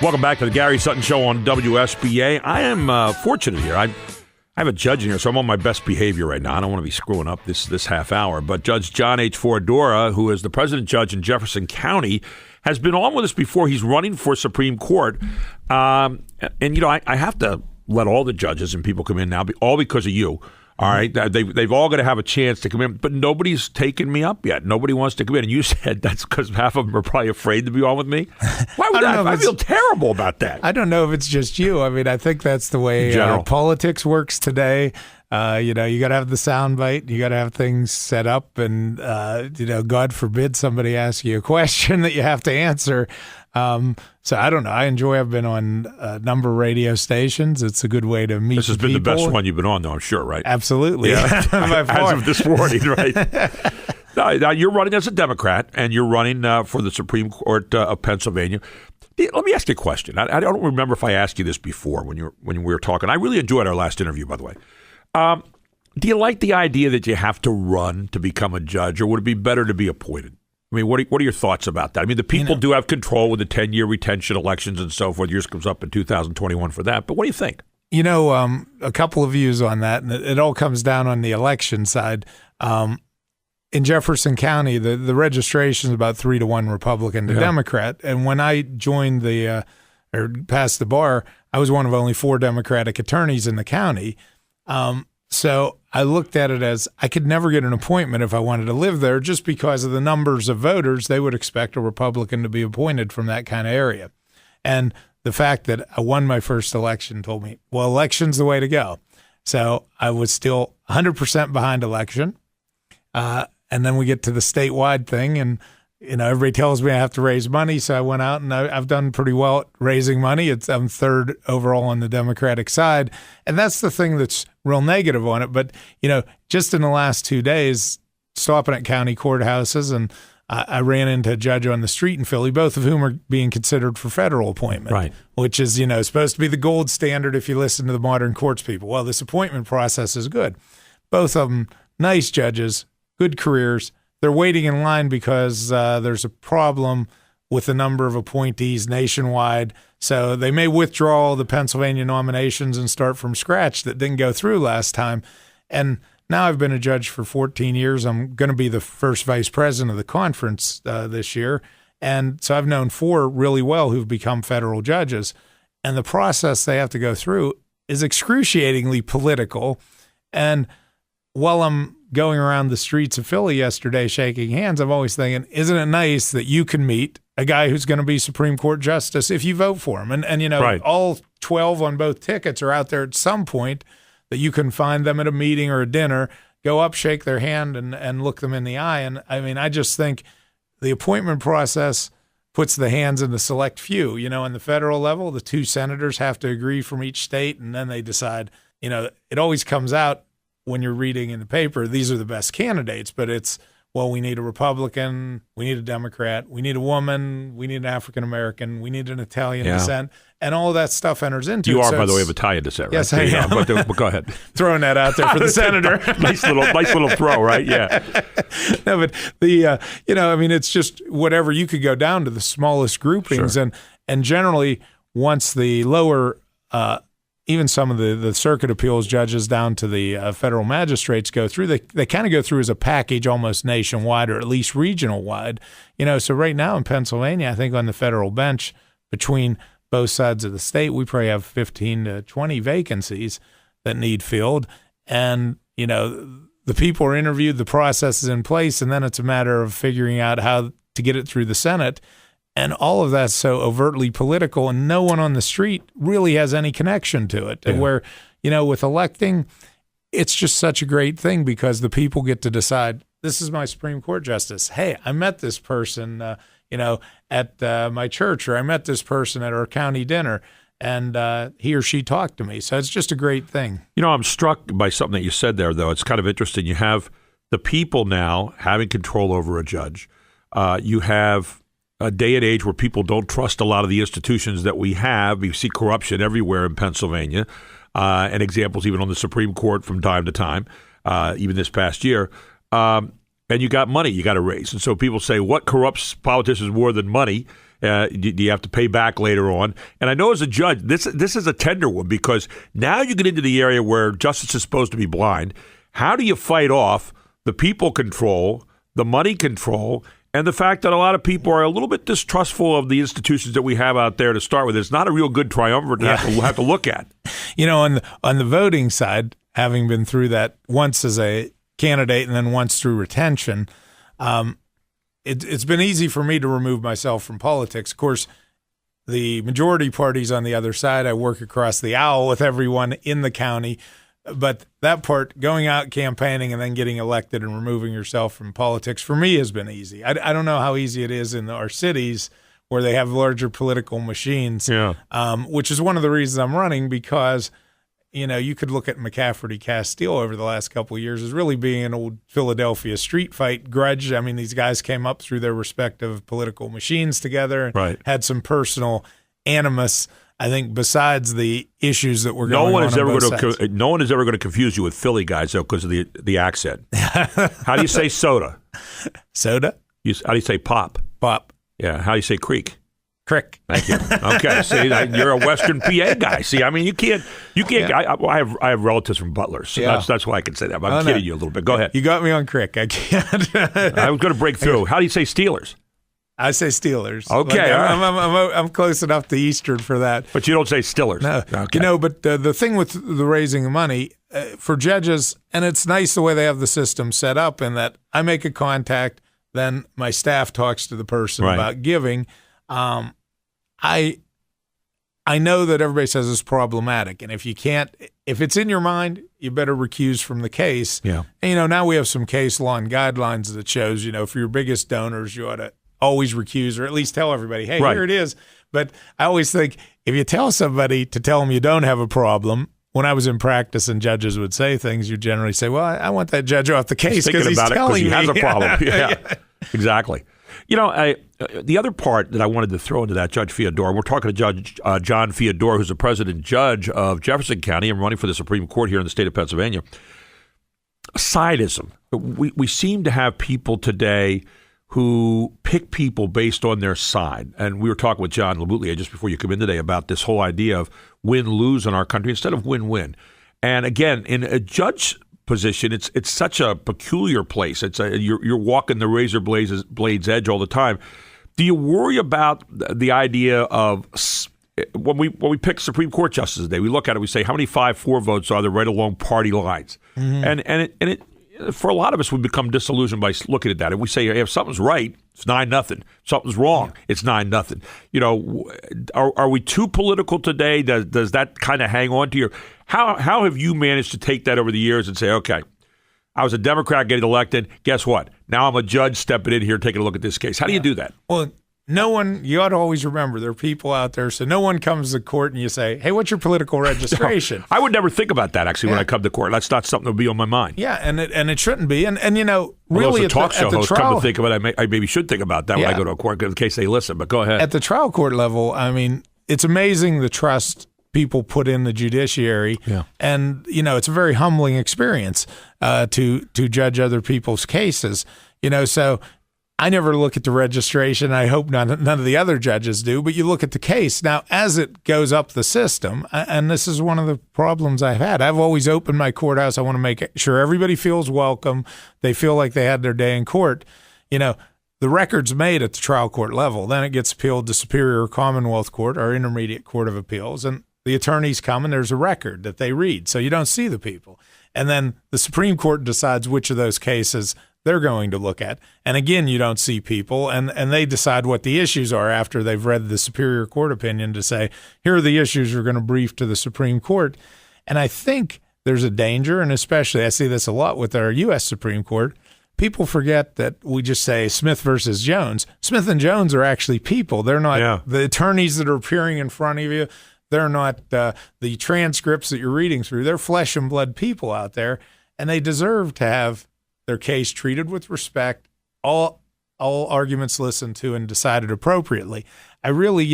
Welcome back to the Gary Sutton Show on WSBA. I am fortunate here. I have a judge in here, so I'm on my best behavior right now. I don't want to be screwing up this half hour. But Judge John H Foradora, who is the president judge in Jefferson County, has been on with us before. He's running for Supreme Court. And you know, I have to let all the judges and people come in now, all because of you. All right, they've all got to have a chance to come in, but nobody's taken me up yet. Nobody wants to come in. And you said that's because half of them are probably afraid to be on with me. Why would I feel terrible about that. I don't know if it's just you. I mean, I think that's the way politics works today. You know, you got to have the soundbite. You got to have things set up, and you know, God forbid somebody asks you a question that you have to answer. So I don't know. I've been on a number of radio stations. It's a good way to meet. This has been people. The best one you've been on, though, I'm sure, right? Absolutely. Yeah. As of this morning, right? Now, you're running as a Democrat, and you're running for the Supreme Court of Pennsylvania. Let me ask you a question. I don't remember if I asked you this before when we were talking. I really enjoyed our last interview, by the way. Do you like the idea that you have to run to become a judge, or would it be better to be appointed? I mean, what are your thoughts about that? I mean, the people do have control with the 10-year retention elections and so forth. Yours comes up in 2021 for that. But what do you think? You know, a couple of views on that, and it all comes down on the election side. In Jefferson County, the registration is about 3-1 Republican to Democrat. And when I joined or passed the bar, I was one of only 4 Democratic attorneys in the county. So I looked at it as I could never get an appointment if I wanted to live there, just because of the numbers of voters. They would expect a Republican to be appointed from that kind of area. And the fact that I won my first election told me, well, election's the way to go. So I was still 100% behind election. And then we get to the statewide thing, and you know, everybody tells me I have to raise money, so I went out and I've done pretty well at raising money. I'm third overall on the Democratic side, and that's the thing that's real negative on it. But you know, just in the last 2 days, stopping at county courthouses, and I ran into a judge on the street in Philly, both of whom are being considered for federal appointment, right? Which is, you know, supposed to be the gold standard if you listen to the modern courts people. Well, this appointment process is good. Both of them nice judges, good careers. They're waiting in line because there's a problem with the number of appointees nationwide. So they may withdraw the Pennsylvania nominations and start from scratch that didn't go through last time. And now I've been a judge for 14 years. I'm going to be the first vice president of the conference this year. And so I've known 4 really well who've become federal judges. And the process they have to go through is excruciatingly political. And while I'm going around the streets of Philly yesterday shaking hands, I'm always thinking, isn't it nice that you can meet a guy who's going to be Supreme Court justice if you vote for him? And you know, right. All 12 on both tickets are out there at some point that you can find them at a meeting or a dinner, go up, shake their hand, and look them in the eye. And I mean, I just think the appointment process puts the hands in the select few. You know, on the federal level, the 2 senators have to agree from each state, and then they decide. You know, it always comes out when you're reading in the paper, these are the best candidates, but it's, well, we need a Republican, we need a Democrat, we need a woman, we need an African-American, we need an Italian descent, and all of that stuff enters into it. You are, by the way, of Italian descent, right? Yes, I am. But go ahead. Throwing that out there for the senator. nice little throw, right? Yeah. No, but the, you know, I mean, it's just whatever. You could go down to the smallest groupings, sure. and generally, once the lower even some of the circuit appeals judges down to the federal magistrates go through, they kind of go through as a package almost nationwide or at least regional wide. You know, so right now in Pennsylvania, I think on the federal bench between both sides of the state, we probably have 15 to 20 vacancies that need filled. And, you know, the people are interviewed, the process is in place, and then it's a matter of figuring out how to get it through the Senate. And all of that's so overtly political, and no one on the street really has any connection to it. Yeah. Where, you know, with electing, it's just such a great thing because the people get to decide, this is my Supreme Court justice. Hey, I met this person, you know, at my church, or I met this person at our county dinner, and he or she talked to me. So it's just a great thing. You know, I'm struck by something that you said there, though. It's kind of interesting. You have the people now having control over a judge. You have a day and age where people don't trust a lot of the institutions that we have. We see corruption everywhere in Pennsylvania, and examples even on the Supreme Court from time to time, even this past year. And you got money you got to raise. And so people say, what corrupts politicians more than money? Do you have to pay back later on? And I know as a judge, this is a tender one because now you get into the area where justice is supposed to be blind. How do you fight off the people control, the money control, and the fact that a lot of people are a little bit distrustful of the institutions that we have out there to start with? It's not a real good triumvirate to have to look at. On the voting side, having been through that once as a candidate and then once through retention, it's been easy for me to remove myself from politics. Of course, the majority party's on the other side. I work across the aisle with everyone in the county. But that part, going out campaigning and then getting elected and removing yourself from politics, for me has been easy. I don't know how easy it is in our cities where they have larger political machines, which is one of the reasons I'm running because, you could look at McCafferty-Castile over the last couple of years as really being an old Philadelphia street fight grudge. I mean, these guys came up through their respective political machines together and had some personal animus. I think besides the issues that were going on both sides. No one is ever going to confuse you with Philly guys, though, because of the accent. How do you say soda? Soda? How do you say pop? Pop. Yeah. How do you say creek? Crick. Thank you. Okay. See, you're a Western PA guy. See, I mean, you can't. Yeah. I have relatives from Butler, so that's why I can say that. But I'm kidding you a little bit. Go ahead. You got me on crick. I can't. I was going to break through. How do you say Steelers? I say Steelers. Okay, I'm close enough to Eastern for that. But you don't say Stillers. No. Okay. But the thing with the raising of money for judges, and it's nice the way they have the system set up in that I make a contact, then my staff talks to the person about giving. I know that everybody says it's problematic, and if it's in your mind, you better recuse from the case. Yeah. And, now we have some case law and guidelines that shows, for your biggest donors, you ought to always recuse or at least tell everybody, hey, here it is. But I always think if you tell somebody to tell them you don't have a problem, when I was in practice and judges would say things, you generally say, well, I want that judge off the case because he's telling me. He has a problem. Yeah, exactly. The other part that I wanted to throw into that, Judge Foradora, we're talking to Judge John Foradora, who's the president judge of Jefferson County and running for the Supreme Court here in the state of Pennsylvania. Sidism. We seem to have people today who pick people based on their side. And we were talking with John LaBoutillier just before you come in today about this whole idea of win-lose in our country instead of win-win. And again, in a judge position, it's such a peculiar place. You're walking the razor blade's edge all the time. Do you worry about the idea of when we pick Supreme Court justices today, we look at it, we say, how many 5-4 votes are there right along party lines? Mm-hmm. And it for a lot of us, we become disillusioned by looking at that. And we say, hey, if something's right, it's 9-0. Something's wrong, it's 9-0. Are we too political today? Does that kind of hang on to your? How have you managed to take that over the years and say, okay, I was a Democrat getting elected. Guess what? Now I'm a judge stepping in here taking a look at this case. How do you do that? Well, you ought to always remember there are people out there, so no one comes to court and you say, hey, what's your political registration? No, I would never think about that, actually, when I come to court. That's not something that would be on my mind. Yeah, and it shouldn't be. And really, as a talk show host, come to think of it, I maybe should think about that when I go to a court in case they listen, but go ahead. At the trial court level, I mean, it's amazing the trust people put in the judiciary. Yeah. And, it's a very humbling experience to judge other people's cases. So I never look at the registration. I hope none of the other judges do, but you look at the case. Now, as it goes up the system, and this is one of the problems I've had, I've always opened my courthouse. I want to make sure everybody feels welcome. They feel like they had their day in court. The record's made at the trial court level. Then it gets appealed to Superior Commonwealth Court or Intermediate Court of Appeals, and the attorneys come and there's a record that they read, so you don't see the people. And then the Supreme Court decides which of those cases they're going to look at. And again, you don't see people, and they decide what the issues are after they've read the Superior Court opinion to say, here are the issues we're going to brief to the Supreme Court. And I think there's a danger, and especially I see this a lot with our U.S. Supreme Court. People forget that we just say Smith versus Jones. Smith and Jones are actually people. They're not the attorneys that are appearing in front of you. They're not the transcripts that you're reading through. They're flesh and blood people out there, and they deserve to have their case treated with respect, all arguments listened to and decided appropriately. I really,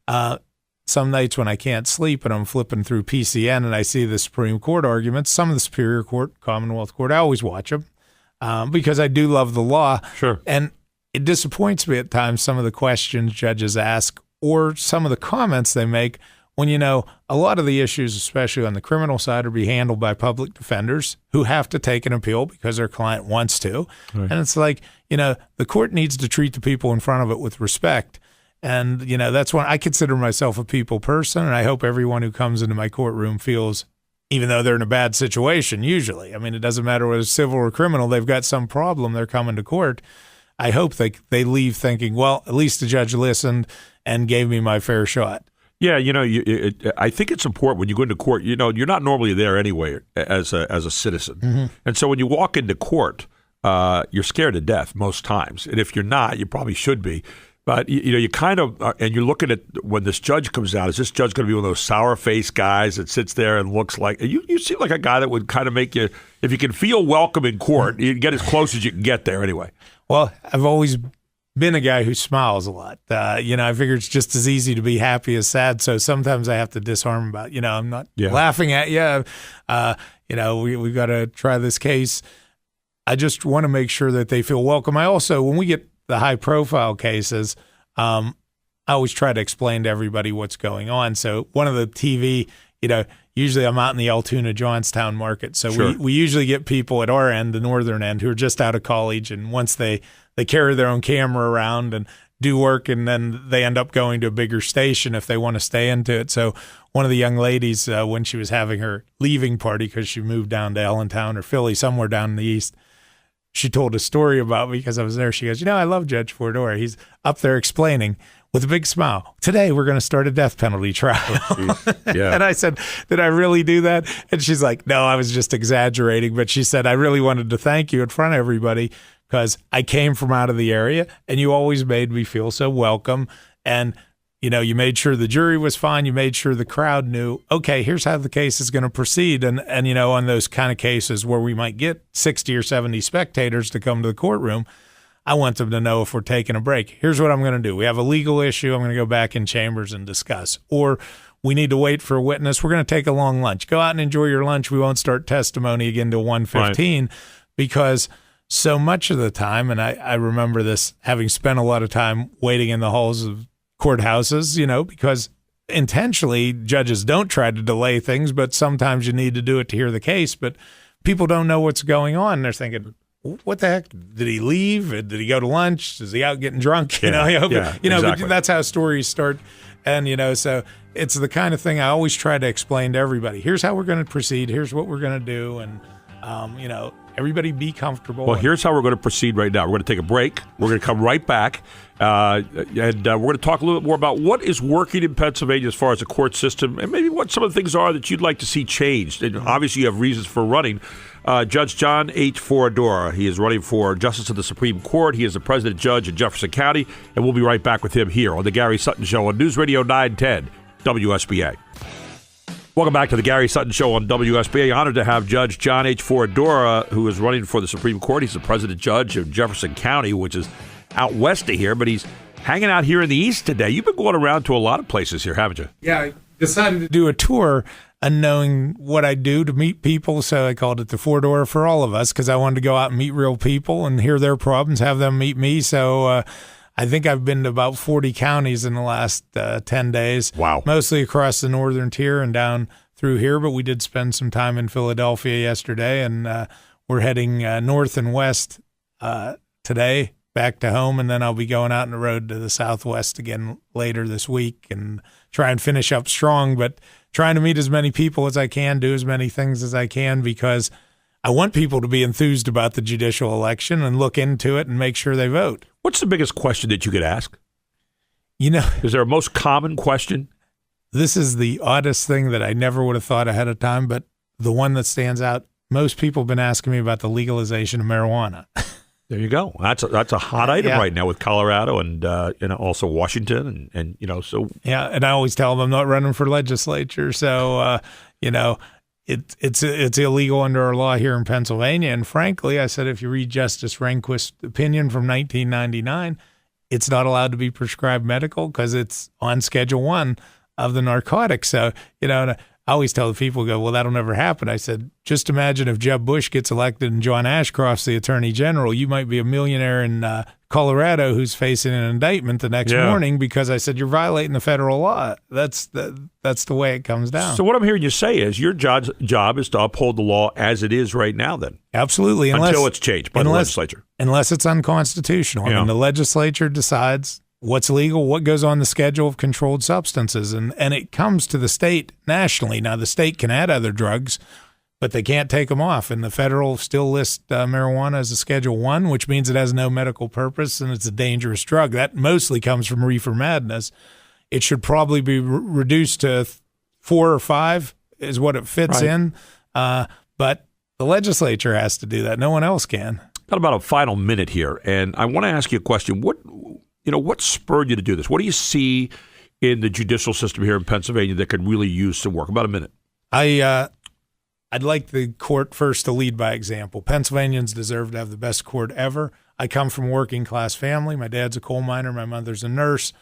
some nights when I can't sleep and I'm flipping through PCN and I see the Supreme Court arguments, some of the Superior Court, Commonwealth Court, I always watch them because I do love the law. Sure. And it disappoints me at times, some of the questions judges ask or some of the comments they make when, a lot of the issues, especially on the criminal side, are being handled by public defenders who have to take an appeal because their client wants to. Right. And it's like, the court needs to treat the people in front of it with respect. And, that's when I consider myself a people person, and I hope everyone who comes into my courtroom feels, even though they're in a bad situation, usually. I mean, it doesn't matter whether it's civil or criminal, they've got some problem, they're coming to court. I hope they leave thinking, well, at least the judge listened and gave me my fair shot. Yeah, I think it's important when you go into court. You're not normally there anyway as a citizen, mm-hmm. and so when you walk into court, you're scared to death most times. And if you're not, you probably should be. But you kind of and you're looking at when this judge comes out. Is this judge going to be one of those sour-faced guys that sits there and looks like you seem like a guy that would kind of make you, if you can feel welcome in court, you get as close as you can get there anyway. Well, I've always been a guy who smiles a lot. I figure it's just as easy to be happy as sad. So sometimes I have to disarm about, I'm not laughing at you. We've got to try this case. I just want to make sure that they feel welcome. I also, when we get the high profile cases, I always try to explain to everybody what's going on. So one of the TV, usually I'm out in the Altoona, Johnstown market. So sure. we usually get people at our end, the northern end, who are just out of college. And once they carry their own camera around and do work, and then they end up going to a bigger station if they want to stay into it. So one of the young ladies, when she was having her leaving party, because she moved down to Allentown or Philly, somewhere down in the east, she told a story about me because I was there. She goes, I love Judge Foradora. He's up there explaining with a big smile, today we're going to start a death penalty trial. Yeah. And I said, did I really do that? And she's like, no, I was just exaggerating. But she said, I really wanted to thank you in front of everybody because I came from out of the area and you always made me feel so welcome. And, you made sure the jury was fine. You made sure the crowd knew, okay, here's how the case is going to proceed. And on those kind of cases where we might get 60 or 70 spectators to come to the courtroom, I want them to know if we're taking a break. Here's what I'm going to do. We have a legal issue. I'm going to go back in chambers and discuss. Or we need to wait for a witness. We're going to take a long lunch. Go out and enjoy your lunch. We won't start testimony again till 1:15 right. Because so much of the time, and I remember this having spent a lot of time waiting in the halls of courthouses, because intentionally judges don't try to delay things, but sometimes you need to do it to hear the case. But people don't know what's going on. They're thinking, what the heck? Did he leave? Did he go to lunch? Is he out getting drunk? Exactly. But that's how stories start. And, so it's the kind of thing I always try to explain to everybody. Here's how we're going to proceed. Here's what we're going to do. And, everybody be comfortable. Well, here's how we're going to proceed right now. We're going to take a break. We're going to come right back. And we're going to talk a little bit more about what is working in Pennsylvania as far as the court system and maybe what some of the things are that you'd like to see changed. And obviously you have reasons for running. Judge John H Foradora, he is running for Justice of the Supreme Court. He is the president judge in Jefferson County. And we'll be right back with him here on the Gary Sutton Show on News Radio 910 WSBA. Welcome back to the Gary Sutton Show on WSBA. Honored to have Judge John H Foradora, who is running for the Supreme Court. He's the president judge of Jefferson County, which is out west of here, but he's hanging out here in the east today. You've been going around to a lot of places here, haven't you? Yeah, I decided to do a tour and knowing what I do to meet people, so I called it the Foradora for all of us because I wanted to go out and meet real people and hear their problems, have them meet me. So I think I've been to about 40 counties in the last 10 days. Wow. Mostly across the northern tier and down through here, but we did spend some time in Philadelphia yesterday, and we're heading north and west today back to home, and then I'll be going out on the road to the southwest again later this week and try and finish up strong, but trying to meet as many people as I can, do as many things as I can, because I want people to be enthused about the judicial election and look into it and make sure they vote. What's the biggest question that you could ask? Is there a most common question? This is the oddest thing that I never would have thought ahead of time, but the one that stands out, most people have been asking me about the legalization of marijuana. There you go. That's a hot item right now with Colorado and also Washington and so. Yeah, and I always tell them I'm not running for legislature, so it's illegal under our law here in Pennsylvania. And frankly, I said if you read Justice Rehnquist's opinion from 1999, it's not allowed to be prescribed medical because it's on Schedule 1 of the narcotics. So and I always tell the people, well, that'll never happen. I said, just imagine if Jeb Bush gets elected and John Ashcroft's the attorney general, you might be a millionaire in Colorado who's facing an indictment the next morning because I said, you're violating the federal law. That's the way it comes down. So what I'm hearing you say is your job is to uphold the law as it is right now then. Absolutely. Until it's changed by the legislature. Unless it's unconstitutional. And the legislature decides what's legal, what goes on the schedule of controlled substances. And it comes to the state nationally. Now, the state can add other drugs, but they can't take them off. And the federal still lists marijuana as a Schedule 1, which means it has no medical purpose and it's a dangerous drug. That mostly comes from reefer madness. It should probably be reduced to 4 or 5 is what it fits in. But the legislature has to do that. No one else can. Got about a final minute here, and I want to ask you a question. What spurred you to do this? What do you see in the judicial system here in Pennsylvania that could really use some work? About a minute. I'd like the court first to lead by example. Pennsylvanians deserve to have the best court ever. I come from a working-class family. My dad's a coal miner. My mother's a nurse.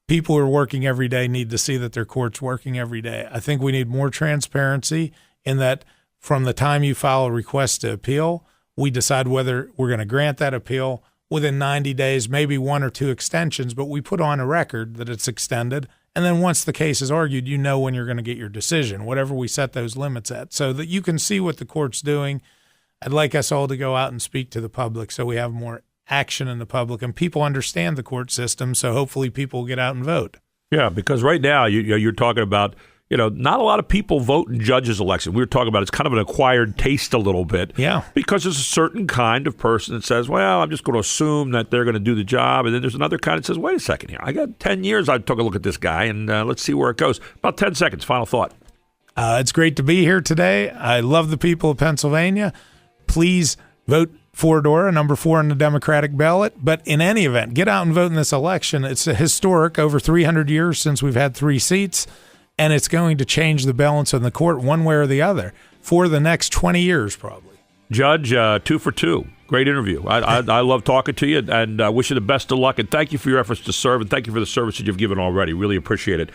People who are working every day need to see that their court's working every day. I think we need more transparency in that from the time you file a request to appeal, we decide whether we're going to grant that appeal within 90 days, maybe 1 or 2 extensions, but we put on a record that it's extended. And then once the case is argued, you know when you're going to get your decision, whatever we set those limits at, so that you can see what the court's doing. I'd like us all to go out and speak to the public so we have more action in the public and people understand the court system, so hopefully people will get out and vote. Yeah, because right now you're talking about, not a lot of people vote in judges' election. We were talking about it's kind of an acquired taste a little bit. Yeah. Because there's a certain kind of person that says, well, I'm just going to assume that they're going to do the job. And then there's another kind that says, wait a second here. I got 10 years. I took a look at this guy, and let's see where it goes. About 10 seconds. Final thought. It's great to be here today. I love the people of Pennsylvania. Please vote Foradora, number 4 on the Democratic ballot. But in any event, get out and vote in this election. It's a historic, over 300 years since we've had 3 seats. And it's going to change the balance on the court one way or the other for the next 20 years, probably. Judge, 2 for 2. Great interview. I love talking to you, and wish you the best of luck. And thank you for your efforts to serve, and thank you for the service that you've given already. Really appreciate it.